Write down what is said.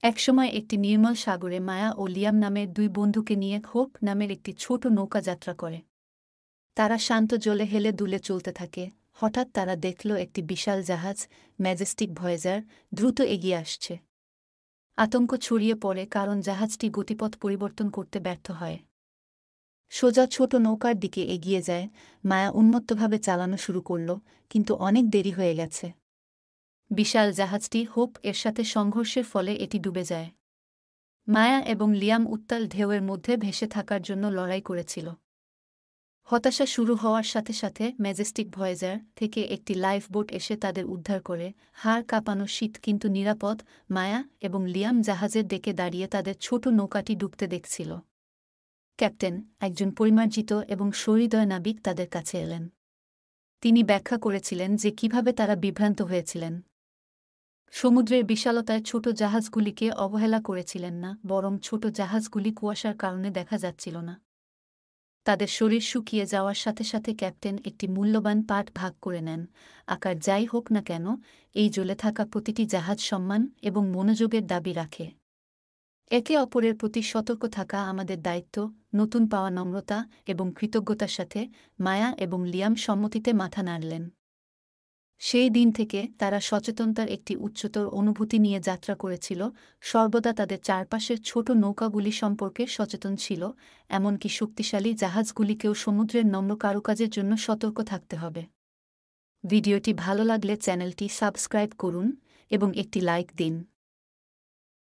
একসময় একটি নির্মল সাগরে মায়া ও লিয়াম নামের দুই বন্ধুকে নিয়ে হোপ নামের একটি ছোট নৌকা যাত্রা করে। তারা শান্ত জলে হেলে দুলে চলতে থাকে। হঠাৎ তারা দেখল একটি বিশাল জাহাজ, ম্যাজেস্টিক ভয়েজার, দ্রুত এগিয়ে আসছে। আতঙ্ক ছড়িয়ে পড়ে কারণ জাহাজটি গতিপথ পরিবর্তন করতে ব্যর্থ হয়। সোজা ছোট নৌকার দিকে এগিয়ে যায়। মায়া উন্মত্তভাবে চালানো শুরু করল, কিন্তু অনেক দেরি হয়ে গেছে। বিশাল জাহাজটি হোপ এর সাথে সংঘর্ষের ফলে এটি ডুবে যায়। মায়া এবং লিয়াম উত্তাল ঢেউয়ের মধ্যে ভেসে থাকার জন্য লড়াই করেছিল। হতাশা শুরু হওয়ার সাথে সাথে ম্যাজেস্টিক ভয়েজার থেকে একটি লাইফবোট এসে তাদের উদ্ধার করে। হাড় কাঁপানো শীত কিন্তু নিরাপদ। মায়া এবং লিয়াম জাহাজের ডেকে দাঁড়িয়ে তাদের ছোট নৌকাটি ডুবতে দেখছিল। ক্যাপ্টেন, একজন পরিমার্জিত এবং সহৃদয় নাবিক তাদের কাছে এলেন। তিনি ব্যাখ্যা করেছিলেন যে কিভাবে তারা বিভ্রান্ত হয়েছিলেন। সমুদ্রের বিশালতায় ছোট জাহাজগুলিকে অবহেলা করেছিলেন না, বরং ছোট জাহাজগুলি কুয়াশার কারণে দেখা যাচ্ছিল না। তাদের শরীর শুকিয়ে যাওয়ার সাথে সাথে ক্যাপ্টেন একটি মূল্যবান পাঠ ভাগ করে নেন। আকার যাই হোক না কেন, এই জ্বলে থাকা প্রতিটি জাহাজ সম্মান এবং মনোযোগের দাবি রাখে। একে অপরের প্রতি সতর্ক থাকা আমাদের দায়িত্ব। নতুন পাওয়া নম্রতা এবং কৃতজ্ঞতার সাথে মায়া এবং লিয়াম সম্মতিতে মাথা নাড়লেন। সেই দিন থেকে তারা সচেতনতার একটি উচ্চতর অনুভূতি নিয়ে যাত্রা করেছিল, সর্বদা তাদের চারপাশের ছোট নৌকাগুলি সম্পর্কে সচেতন ছিল, এমনকি শক্তিশালী জাহাজগুলিকেও সমুদ্রের নম্র কারুকাজের জন্য সতর্ক থাকতে হবে। ভিডিওটি ভালো লাগলে চ্যানেলটি সাবস্ক্রাইব করুন এবং একটি লাইক দিন।